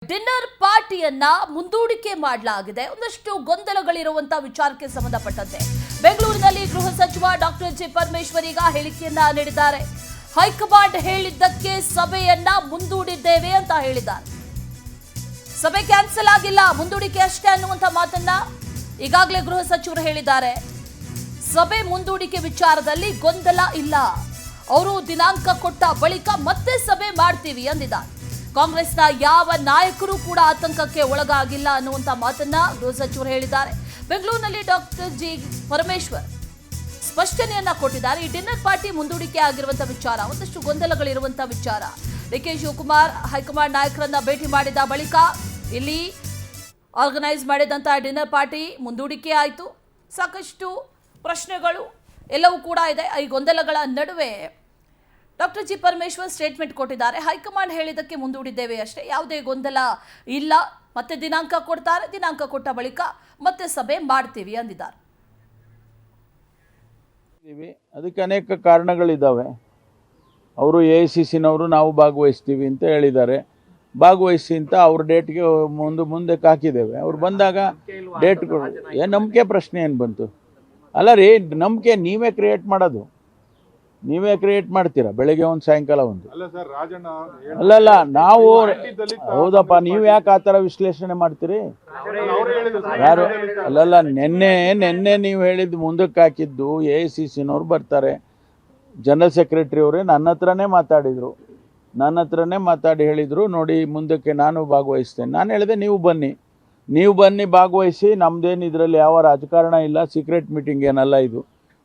Dinner ಪಾರ್ಟಿಯನ್ನ ಮುಂದೂಡಿಕೆ ಮಾಡಲಾಗಿದೆ. ಒಂದಷ್ಟು ಗೊಂದಲಗಳಿರುವಂತಹ ವಿಚಾರಕ್ಕೆ ಸಂಬಂಧಪಟ್ಟಂತೆ ಬೆಂಗಳೂರಿನಲ್ಲಿ ಗೃಹ ಸಚಿವ ಡಾಕ್ಟರ್ ಜಿ ಪರಮೇಶ್ವರ್ ಈಗ ಹೇಳಿಕೆಯನ್ನ ನೀಡಿದ್ದಾರೆ. ಹೈಕಮಾಂಡ್ ಹೇಳಿದ್ದಕ್ಕೆ ಸಭೆಯನ್ನ ಮುಂದೂಡಿದ್ದೇವೆ ಅಂತ ಹೇಳಿದ್ದಾರೆ. ಸಭೆ ಕ್ಯಾನ್ಸಲ್ ಆಗಿಲ್ಲ, ಮುಂದೂಡಿಕೆ ಅಷ್ಟೇ ಅನ್ನುವಂತ ಮಾತನ್ನ ಈಗಾಗಲೇ ಗೃಹ ಸಚಿವರು ಹೇಳಿದ್ದಾರೆ. ಸಭೆ ಮುಂದೂಡಿಕೆ ವಿಚಾರದಲ್ಲಿ ಗೊಂದಲ ಇಲ್ಲ, ಅವರು ದಿನಾಂಕ ಕೊಟ್ಟ ಬಳಿಕ ಮತ್ತೆ ಸಭೆ ಮಾಡ್ತೀವಿ ಅಂದಿದ್ದಾರೆ. ಕಾಂಗ್ರೆಸ್ನ ಯಾವ ನಾಯಕರು ಕೂಡ ಆತಂಕಕ್ಕೆ ಒಳಗಾಗಿಲ್ಲ ಅನ್ನುವಂತ ಮಾತನ್ನ ಗೃಹ ಸಚಿವರು ಹೇಳಿದ್ದಾರೆ. ಬೆಂಗಳೂರಿನಲ್ಲಿ ಡಾಕ್ಟರ್ ಜಿ ಪರಮೇಶ್ವರ್ ಸ್ಪಷ್ಟನೆಯನ್ನ ಕೊಟ್ಟಿದ್ದಾರೆ. ಈ ಡಿನ್ನರ್ ಪಾರ್ಟಿ ಮುಂದೂಡಿಕೆ ಆಗಿರುವಂತಹ ವಿಚಾರ, ಒಂದಷ್ಟು ಗೊಂದಲಗಳಿರುವಂತಹ ವಿಚಾರ. ಡಿ.ಕೆ. ಶಿವಕುಮಾರ್ ಹೈಕಮಾಂಡ್ ನಾಯಕರನ್ನ ಭೇಟಿ ಮಾಡಿದ ಬಳಿಕ ಇಲ್ಲಿ ಆರ್ಗನೈಸ್ ಮಾಡಿದಂತಹ ಡಿನ್ನರ್ ಪಾರ್ಟಿ ಮುಂದೂಡಿಕೆ ಆಯಿತು. ಸಾಕಷ್ಟು ಪ್ರಶ್ನೆಗಳು ಎಲ್ಲವೂ ಕೂಡ ಇದೆ. ಈ ಗೊಂದಲಗಳ ನಡುವೆ ಡಾಕ್ಟರ್ ಜಿ ಪರಮೇಶ್ವರ್ ಸ್ಟೇಟ್ಮೆಂಟ್ ಕೊಟ್ಟಿದ್ದಾರೆ. ಹೈಕಮಾಂಡ್ ಹೇಳಿದ್ದಕ್ಕೆ ಮುಂದೂಡಿದ್ದೇವೆ ಅಷ್ಟೇ, ಯಾವುದೇ ಗೊಂದಲ ಇಲ್ಲ, ಮತ್ತೆ ದಿನಾಂಕ ಕೊಡ್ತಾರೆ, ದಿನಾಂಕ ಕೊಟ್ಟ ಬಳಿಕ ಮತ್ತೆ ಸಭೆ ಮಾಡ್ತೀವಿ ಅಂದಿದ್ದಾರೆ. ಅದಕ್ಕೆ ಅನೇಕ ಕಾರಣಗಳಿದ್ದಾವೆ. ಅವರು AICCನವರು ನಾವು ಭಾಗವಹಿಸ್ತೀವಿ ಅಂತ ಹೇಳಿದ್ದಾರೆ. ಭಾಗವಹಿಸಿ ಅಂತ ಅವ್ರ ಡೇಟ್ಗೆ ಮುಂದಕ್ಕೆ ಹಾಕಿದ್ದೇವೆ. ಅವ್ರು ಬಂದಾಗ ಡೇಟ್ ನಂಬಿಕೆ ಪ್ರಶ್ನೆ ಏನು ಬಂತು? ಅಲ್ಲ ರೀ, ನಂಬಿಕೆ ನೀವೇ ಕ್ರಿಯೇಟ್ ಮಾಡೋದು, ನೀವೇ ಕ್ರಿಯೇಟ್ ಮಾಡ್ತೀರಾ. ಬೆಳಗ್ಗೆ ಒಂದು ಸಾಯಂಕಾಲ ಒಂದು. ಅಲ್ಲಲ್ಲ, ನಾವು ಹೌದಪ್ಪ, ನೀವು ಯಾಕೆ ಆ ಥರ ವಿಶ್ಲೇಷಣೆ ಮಾಡ್ತೀರಿ? ಯಾರು ಅಲ್ಲಲ್ಲ, ನೆನ್ನೆ ನೀವು ಹೇಳಿದ್ದು ಮುಂದಕ್ಕೆ ಹಾಕಿದ್ದು AICCನವ್ರು ಬರ್ತಾರೆ. ಜನರಲ್ ಸೆಕ್ರೆಟರಿ ಅವರೇ ನನ್ನ ಹತ್ರನೇ ಮಾತಾಡಿ ಹೇಳಿದರು, ನೋಡಿ ಮುಂದಕ್ಕೆ ನಾನು ಭಾಗವಹಿಸ್ತೇನೆ. ನಾನು ಹೇಳಿದೆ ನೀವು ಬನ್ನಿ ಭಾಗವಹಿಸಿ, ನಮ್ಮದೇನು ಇದರಲ್ಲಿ ಯಾವ ರಾಜಕಾರಣ ಇಲ್ಲ, ಸೀಕ್ರೆಟ್ ಮೀಟಿಂಗ್ ಏನಲ್ಲ ಇದು,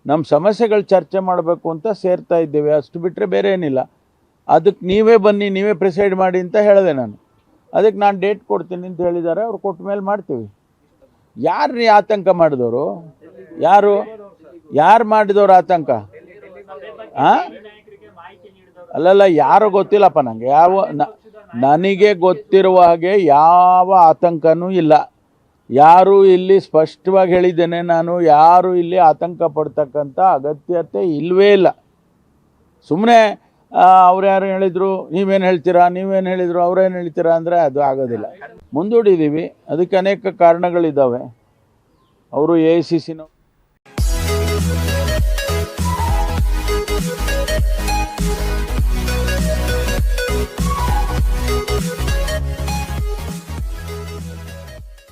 ನಮ್ಮ ಸಮಸ್ಯೆಗಳು ಚರ್ಚೆ ಮಾಡಬೇಕು ಅಂತ ಸೇರ್ತಾ ಇದ್ದೇವೆ, ಅಷ್ಟು ಬಿಟ್ಟರೆ ಬೇರೆ ಏನಿಲ್ಲ. ಅದಕ್ಕೆ ನೀವೇ ಬನ್ನಿ, ನೀವೇ ಪ್ರಿಸೈಡ್ ಮಾಡಿ ಅಂತ ಹೇಳಿದೆ ನಾನು. ಅದಕ್ಕೆ ನಾನು ಡೇಟ್ ಕೊಡ್ತೀನಿ ಅಂತ ಹೇಳಿದ್ದಾರೆ. ಅವ್ರು ಕೊಟ್ಟ ಮೇಲೆ ಮಾಡ್ತೀವಿ. ಯಾರು ಆತಂಕ ಮಾಡಿದವರು? ಯಾರು ಮಾಡಿದವರು ಆತಂಕ? ಅಲ್ಲಲ್ಲ, ಯಾರು ಗೊತ್ತಿಲ್ಲಪ್ಪ ನನಗೆ. ನನಗೆ ಗೊತ್ತಿರುವ ಹಾಗೆ ಯಾವ ಆತಂಕನೂ ಇಲ್ಲ. ಯಾರು ಇಲ್ಲಿ ಸ್ಪಷ್ಟವಾಗಿ ಹೇಳಿದ್ದೇನೆ ನಾನು, ಯಾರು ಇಲ್ಲಿ ಆತಂಕ ಪಡ್ತಕ್ಕಂಥ ಅಗತ್ಯತೆ ಇಲ್ಲವೇ ಇಲ್ಲ. ಸುಮ್ಮನೆ ಅವ್ರು ಯಾರು ಹೇಳಿದರು, ನೀವೇನು ಹೇಳಿದರು, ಅವ್ರೇನು ಹೇಳ್ತೀರಾ ಅಂದರೆ ಅದು ಆಗೋದಿಲ್ಲ. ಮುಂದೂಡಿದ್ದೀವಿ, ಅದಕ್ಕೆ ಅನೇಕ ಕಾರಣಗಳಿದ್ದಾವೆ. ಅವರು AICCನವರು